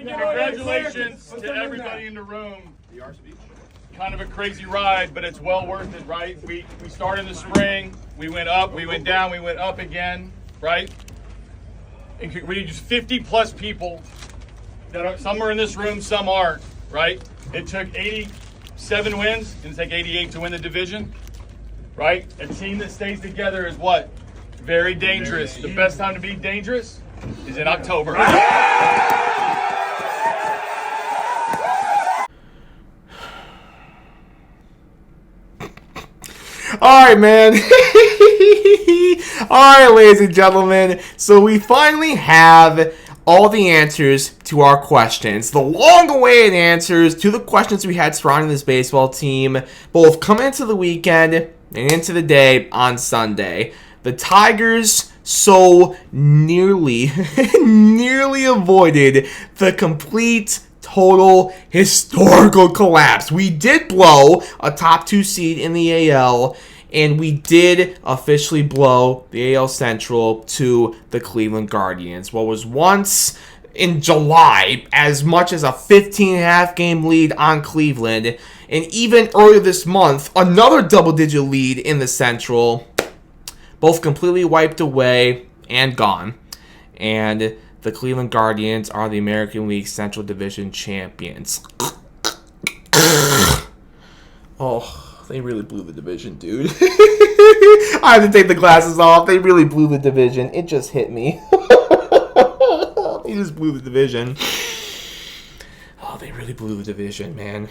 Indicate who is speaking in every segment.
Speaker 1: Congratulations to everybody in the room. Kind of a crazy ride, but it's well worth it, right? We started in the spring, we went up, we went down, we went up again, right? And we just 50 plus people that are, some are in this room, some aren't, right? It took 87 wins, and it's like 88 to win the division, right? A team that stays together is what? Very dangerous. The best time to be dangerous is in October.
Speaker 2: All right, man. All right, ladies and gentlemen. So we finally have all the answers to our questions. The long-awaited answers to the questions we had surrounding this baseball team, both coming into the weekend and into the day on Sunday. The Tigers so nearly avoided the complete total historical collapse. We did blow a top 2 seed in the AL, and we did officially blow the AL Central to the Cleveland Guardians. What was once in July as much as a 15.5 game lead on Cleveland, and even earlier this month, another double-digit lead in the Central, both completely wiped away and gone. And the Cleveland Guardians are the American League Central Division champions. Oh, they really blew the division, dude. I have to take the glasses off. They really blew the division. It just hit me. They just blew the division. Oh, they really blew the division, man.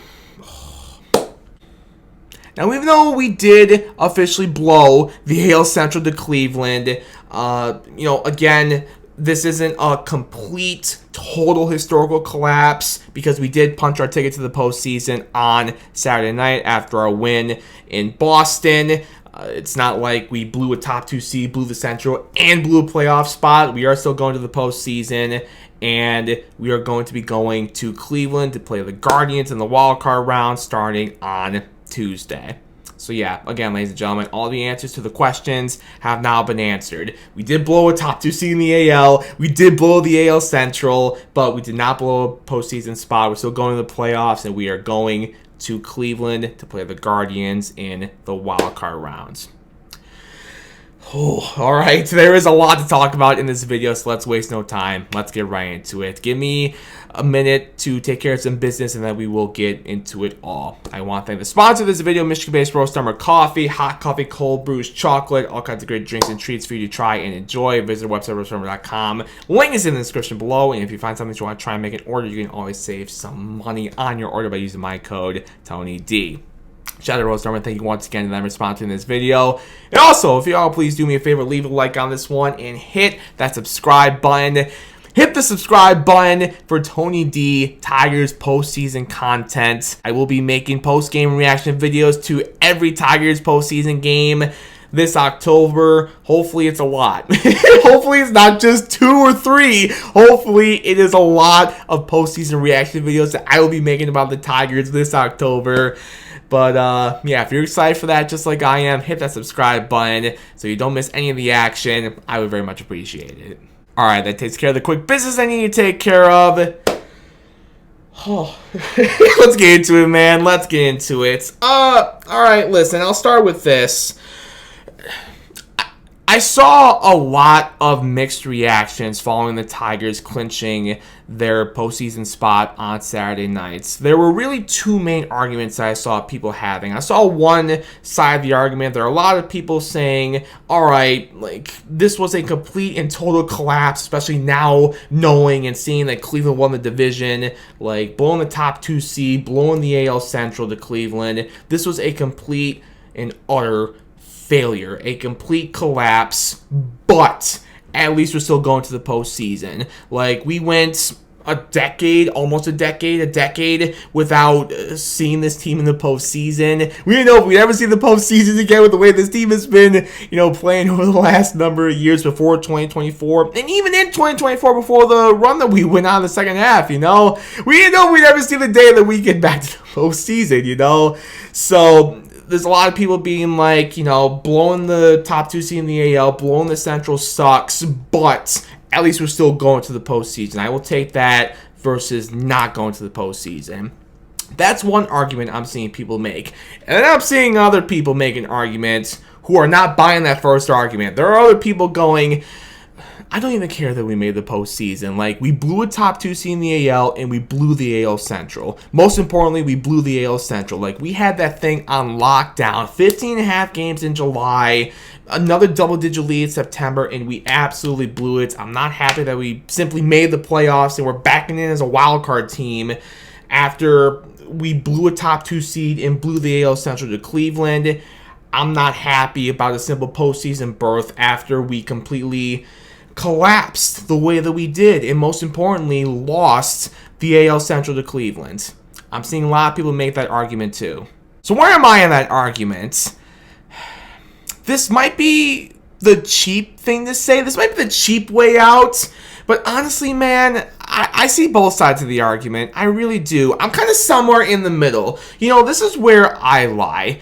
Speaker 2: Now, even though we did officially blow the AL Central to Cleveland, again, this isn't a complete, total historical collapse because we did punch our ticket to the postseason on Saturday night after our win in Boston. It's not like we blew a top 2 seed, blew the Central, and blew a playoff spot. We are still going to the postseason, and we are going to be going to Cleveland to play the Guardians in the wild card round starting on Tuesday. So yeah, again, ladies and gentlemen, all the answers to the questions have now been answered. We did blow a top 2 seed in the AL. We did blow the AL Central, but we did not blow a postseason spot. We're still going to the playoffs, and we are going to Cleveland to play the Guardians in the wild card rounds. Oh, all right, there is a lot to talk about in this video, so let's waste no time. Let's get right into it. Give me a minute to take care of some business, and then we will get into it all. I want to thank the sponsor of this video, Michigan-based Roast Summer Coffee. Hot coffee, cold brews, chocolate, all kinds of great drinks and treats for you to try and enjoy. Visit our website, roastsummer.com. Link is in the description below, and if you find something that you want to try and make an order, you can always save some money on your order by using my code, TonyD. Shout out to Roast Summer. Thank you once again to them for sponsoring this video. And also, if y'all please do me a favor, leave a like on this one and hit that subscribe button. Hit the subscribe button for Tony D Tigers postseason content. I will be making post-game reaction videos to every Tigers postseason game this October. Hopefully it's a lot. Hopefully it's not just 2 or 3. Hopefully it is a lot of postseason reaction videos that I will be making about the Tigers this October. But, yeah, if you're excited for that, just like I am, hit that subscribe button so you don't miss any of the action. I would very much appreciate it. All right, that takes care of the quick business I need to take care of. Oh. Let's get into it, man. Let's get into it. All right, listen, I'll start with this. I saw a lot of mixed reactions following the Tigers clinching their postseason spot on Saturday nights. There were really 2 main arguments that I saw people having. I saw one side of the argument. There are a lot of people saying, all right, like, this was a complete and total collapse, especially now knowing and seeing that Cleveland won the division, like, blowing the top 2 seed, blowing the AL Central to Cleveland. This was a complete and utter failure, a complete collapse, but at least we're still going to the postseason. Like, we went almost a decade without seeing this team in the postseason. We didn't know if we'd ever see the postseason again with the way this team has been, playing over the last number of years before 2024, and even in 2024 before the run that we went on in the second half. We didn't know if we'd ever see the day that we get back to the postseason. So there's a lot of people being like, blowing the top 2 seed in the AL, blowing the Central sucks, but at least we're still going to the postseason. I will take that versus not going to the postseason. That's one argument I'm seeing people make. And then I'm seeing other people making arguments who are not buying that first argument. There are other people going, I don't even care that we made the postseason. Like, we blew a top 2 seed in the AL, and we blew the AL Central. Most importantly, we blew the AL Central. Like, we had that thing on lockdown. 15.5 games in July, another double-digit lead in September, and we absolutely blew it. I'm not happy that we simply made the playoffs, and we're backing in as a wild card team after we blew a top 2 seed and blew the AL Central to Cleveland. I'm not happy about a simple postseason berth after we completely collapsed the way that we did, and most importantly, lost the AL Central to Cleveland. I'm seeing a lot of people make that argument too. So where am I in that argument? This might be the cheap thing to say. This might be the cheap way out. But honestly, man, I see both sides of the argument. I really do. I'm kind of somewhere in the middle. You know, this is where I lie.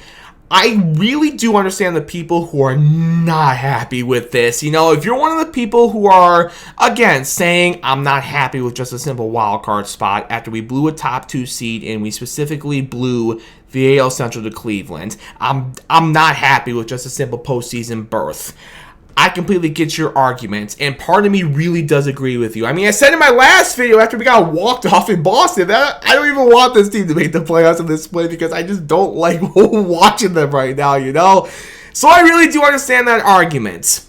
Speaker 2: I really do understand the people who are not happy with this. You know, if you're one of the people who are, again, saying, I'm not happy with just a simple wild card spot after we blew a top 2 seed and we specifically blew the AL Central to Cleveland, I'm not happy with just a simple postseason berth. I completely get your argument, and part of me really does agree with you. I mean, I said in my last video after we got walked off in Boston that I don't even want this team to make the playoffs in this split because I just don't like watching them right now, you know? So I really do understand that argument.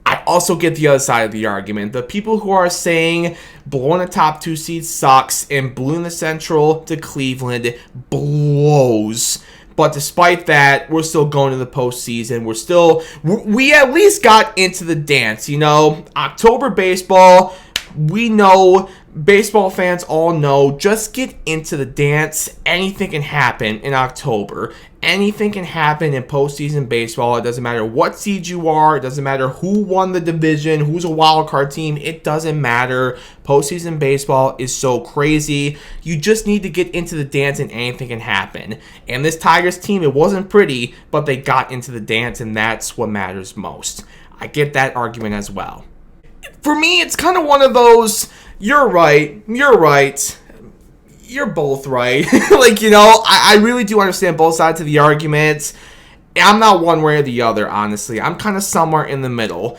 Speaker 2: I also get the other side of the argument. The people who are saying blowing a top 2 seed sucks and blowing the Central to Cleveland blows. But despite that, we're still going to the postseason. We at least got into the dance, you know. October baseball, we know, baseball fans all know, just get into the dance. Anything can happen in October. Anything can happen in postseason baseball. It doesn't matter what seed you are. It doesn't matter who won the division, who's a wild card team. It doesn't matter. Postseason baseball is so crazy. You just need to get into the dance and anything can happen. And this Tigers team, it wasn't pretty, but they got into the dance, and that's what matters most. I get that argument as well. For me, it's kind of one of those, you're right, you're both right. Like, you know, I really do understand both sides of the argument. I'm not one way or the other, honestly. I'm kind of somewhere in the middle.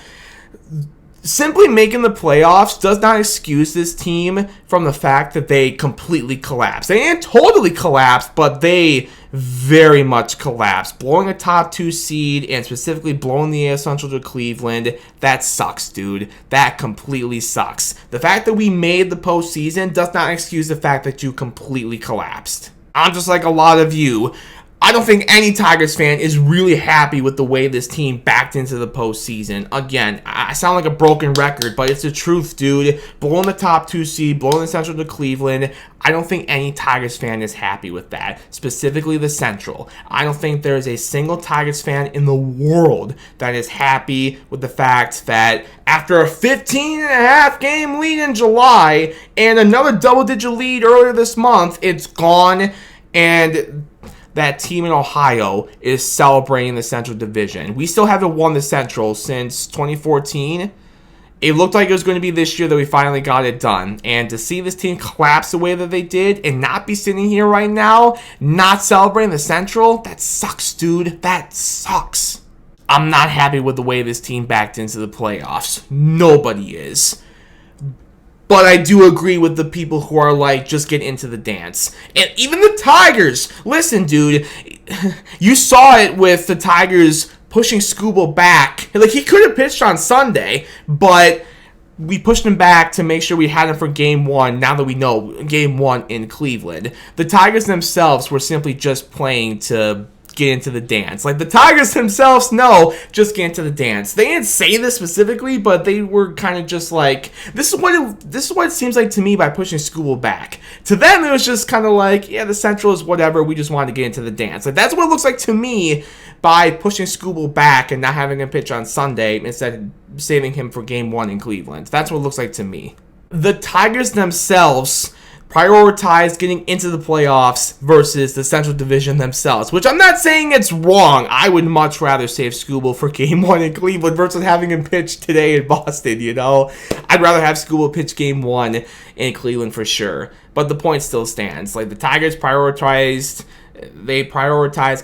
Speaker 2: Simply making the playoffs does not excuse this team from the fact that they completely collapsed. They didn't totally collapse, but they very much collapsed. Blowing a top 2 seed and specifically blowing the AL Central to Cleveland, that sucks, dude. That completely sucks. The fact that we made the postseason does not excuse the fact that you completely collapsed. I'm just like a lot of you. I don't think any Tigers fan is really happy with the way this team backed into the postseason. Again, I sound like a broken record, but it's the truth, dude. Blowing the top 2 seed, blowing the Central to Cleveland, I don't think any Tigers fan is happy with that. Specifically the Central. I don't think there is a single Tigers fan in the world that is happy with the fact that after a 15.5 game lead in July and another double-digit lead earlier this month, it's gone, and that team in Ohio is celebrating the Central Division. We still haven't won the Central since 2014. It looked like it was going to be this year that we finally got it done. And to see this team collapse the way that they did and not be sitting here right now, not celebrating the Central, that sucks, dude. That sucks. I'm not happy with the way this team backed into the playoffs. Nobody is. But I do agree with the people who are like, just get into the dance. And even the Tigers. Listen, dude. You saw it with the Tigers pushing Skubal back. Like, he could have pitched on Sunday, but we pushed him back to make sure we had him for Game 1, now that we know Game 1 in Cleveland. The Tigers themselves were simply just playing to get into the dance. Like, the Tigers themselves know, just get into the dance. They didn't say this specifically, but they were kind of just like, this is what it seems like to me by pushing Skubal back. To them, it was just kind of like, yeah, the Central is whatever, we just wanted to get into the dance. Like, that's what it looks like to me by pushing Skubal back and not having him pitch on Sunday instead of saving him for Game 1 in Cleveland. That's what it looks like to me. The Tigers themselves prioritize getting into the playoffs versus the Central Division themselves, which I'm not saying it's wrong. I would much rather save Skubal for Game 1 in Cleveland versus having him pitch today in Boston, you know? I'd rather have Skubal pitch Game 1 in Cleveland for sure. But the point still stands. Like, the Tigers prioritized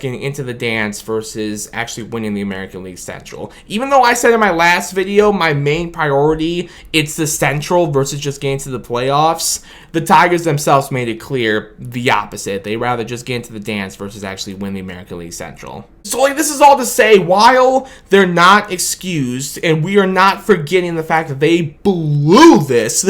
Speaker 2: getting into the dance versus actually winning the American League Central. Even though I said in my last video, my main priority, it's the Central versus just getting to the playoffs, the Tigers themselves made it clear the opposite. They rather just get into the dance versus actually win the American League Central. So, like, this is all to say, while they're not excused, and we are not forgetting the fact that they blew this,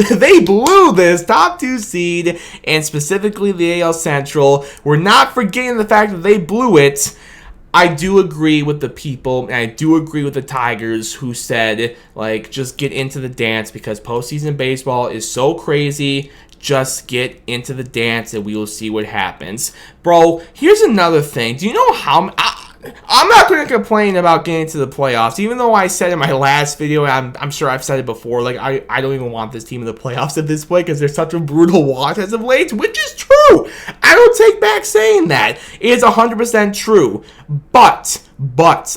Speaker 2: top 2 seed, and specifically the AL Central, we're not forgetting the fact that they blew it. I do agree with the people, and I do agree with the Tigers who said, like, just get into the dance because postseason baseball is so crazy. Just get into the dance and we will see what happens. Bro, here's another thing. Do you know how... I'm not going to complain about getting to the playoffs, even though I said in my last video, and I'm sure I've said it before, like, I don't even want this team in the playoffs at this point because they're such a brutal watch as of late, which is true. I don't take back saying that. It is 100% true. But,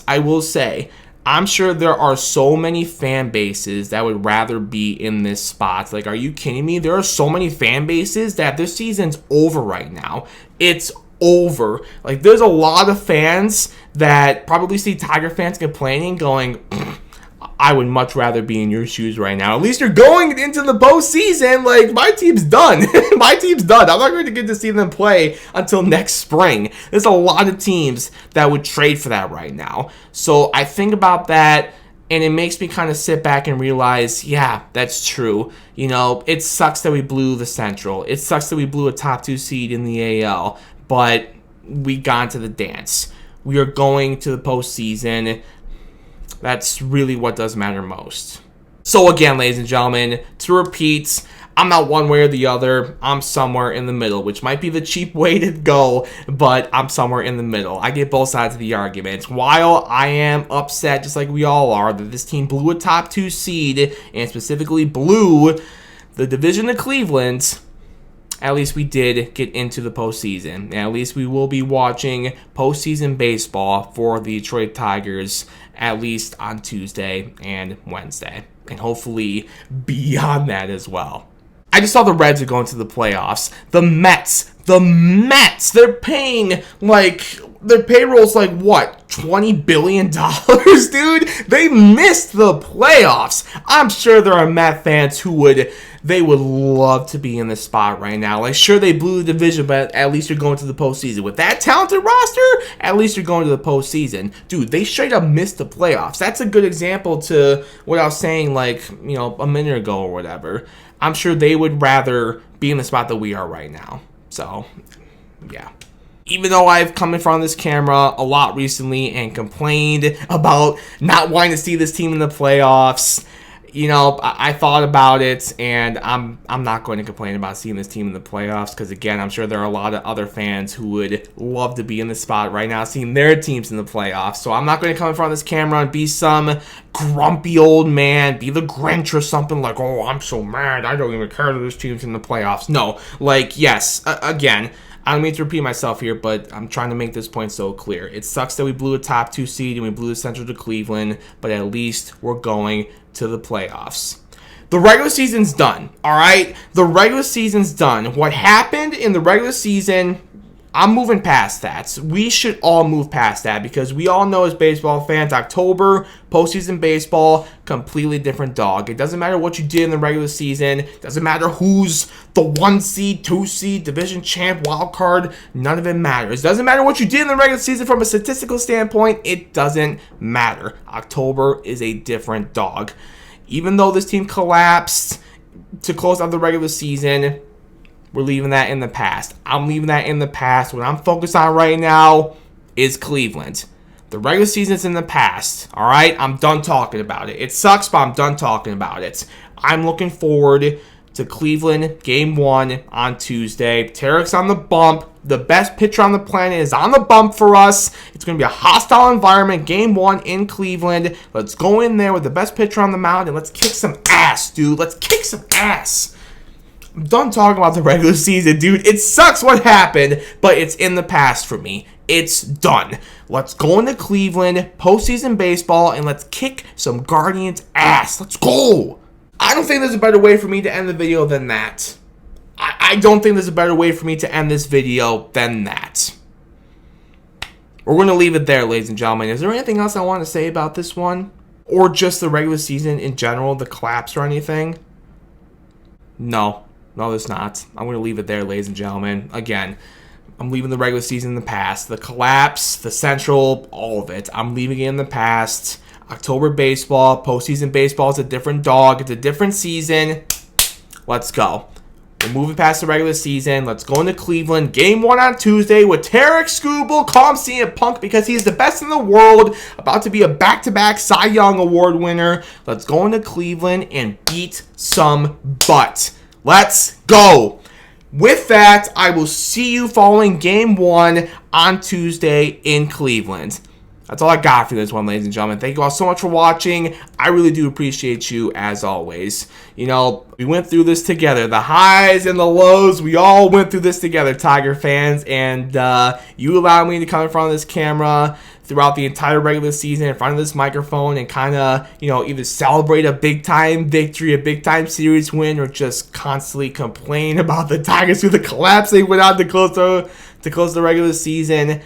Speaker 2: I will say, I'm sure there are so many fan bases that would rather be in this spot. Like, are you kidding me? There are so many fan bases that this season's over right now. It's over. Like, there's a lot of fans that probably see Tiger fans complaining, going, I would much rather be in your shoes right now. At least you're going into the postseason. Like, my team's done. My team's done. I'm not going to get to see them play until next spring. There's a lot of teams that would trade for that right now. So I think about that, and it makes me kind of sit back and realize, yeah, that's true. You know, it sucks that we blew the Central. It sucks that we blew a top 2 seed in the AL. But we got into the dance. We are going to the postseason. That's really what does matter most. So again, ladies and gentlemen, to repeat, I'm not one way or the other. I'm somewhere in the middle, which might be the cheap way to go, but I'm somewhere in the middle. I get both sides of the argument. While I am upset, just like we all are, that this team blew a top 2 seed, and specifically blew the division of Cleveland, at least we did get into the postseason. And at least we will be watching postseason baseball for the Detroit Tigers, at least on Tuesday and Wednesday. And hopefully beyond that as well. I just saw the Reds are going to the playoffs. The Mets, they're paying, like, their payroll's like, what, $20 billion, dude? They missed the playoffs. I'm sure there are Met fans who would love to be in this spot right now. Like, sure, they blew the division, but at least you're going to the postseason. With that talented roster, at least you're going to the postseason. Dude, they straight up missed the playoffs. That's a good example to what I was saying, like, you know, a minute ago or whatever. I'm sure they would rather be in the spot that we are right now. So, yeah. Even though I've come in front of this camera a lot recently and complained about not wanting to see this team in the playoffs, you know, I thought about it, and I'm not going to complain about seeing this team in the playoffs because, again, I'm sure there are a lot of other fans who would love to be in this spot right now seeing their teams in the playoffs. So I'm not going to come in front of this camera and be some grumpy old man, be the Grinch or something like, oh, I'm so mad, I don't even care that this team's in the playoffs. No, like, yes, again, I don't mean to repeat myself here, but I'm trying to make this point so clear. It sucks that we blew a top 2 seed and we blew the Central to Cleveland, but at least we're going to the playoffs. The regular season's done, all right? The regular season's done. What happened in the regular season, I'm moving past that. We should all move past that because we all know as baseball fans, October, postseason baseball, completely different dog. It doesn't matter what you did in the regular season. It doesn't matter who's the 1 seed, 2 seed, division champ, wild card. None of it matters. It doesn't matter what you did in the regular season from a statistical standpoint. It doesn't matter. October is a different dog. Even though this team collapsed to close out the regular season, we're leaving that in the past. I'm leaving that in the past. What I'm focused on right now is Cleveland. The regular season's in the past, all right? I'm done talking about it. It sucks, but I'm done talking about it. I'm looking forward to Cleveland Game 1 on Tuesday. Tarik's on the bump. The best pitcher on the planet is on the bump for us. It's going to be a hostile environment. Game 1 in Cleveland. Let's go in there with the best pitcher on the mound and let's kick some ass, dude. Let's kick some ass. I'm done talking about the regular season, dude. It sucks what happened, but it's in the past for me. It's done. Let's go into Cleveland, postseason baseball, and let's kick some Guardians' ass. Let's go. I don't think there's a better way for me to end the video than that. I don't think there's a better way for me to end this video than that. We're going to leave it there, ladies and gentlemen. Is there anything else I want to say about this one? Or just the regular season in general, the collapse or anything? No, there's not. I'm going to leave it there, ladies and gentlemen. Again, I'm leaving the regular season in the past. The collapse, the Central, all of it. I'm leaving it in the past. October baseball, postseason baseball is a different dog. It's a different season. Let's go. We're moving past the regular season. Let's go into Cleveland. Game 1 on Tuesday with Tarik Skubal. Call him CM Punk because he's the best in the world. About to be a back-to-back Cy Young Award winner. Let's go into Cleveland and beat some butt. Let's go. With that, I will see you following Game 1 on Tuesday in Cleveland. That's all I got for this one, ladies and gentlemen. Thank you all so much for watching. I really do appreciate you, as always. You know, we went through this together. The highs and the lows, we all went through this together, Tiger fans. And you allowed me to come in front of this camera throughout the entire regular season, in front of this microphone, and kind of, you know, either celebrate a big-time victory, a big-time series win, or just constantly complain about the Tigers through the collapse they went out to close the regular season.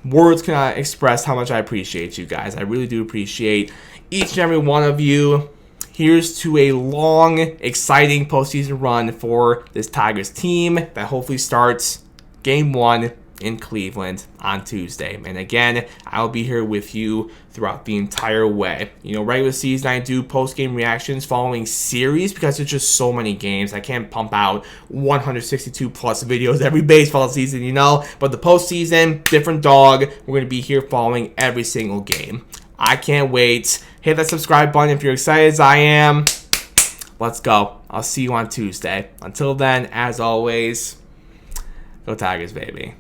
Speaker 2: Words cannot express how much I appreciate you guys. I really do appreciate each and every one of you. Here's to a long, exciting postseason run for this Tigers team that hopefully starts Game 1 in Cleveland on Tuesday. And again, I'll be here with you throughout the entire way. You know, regular season, I do post-game reactions following series because there's just so many games. I can't pump out 162 plus videos every baseball season, you know. But the postseason, different dog. We're going to be here following every single game. I can't wait. Hit that subscribe button if you're excited as I am. Let's go. I'll see you on Tuesday. Until then, as always, go Tigers, baby.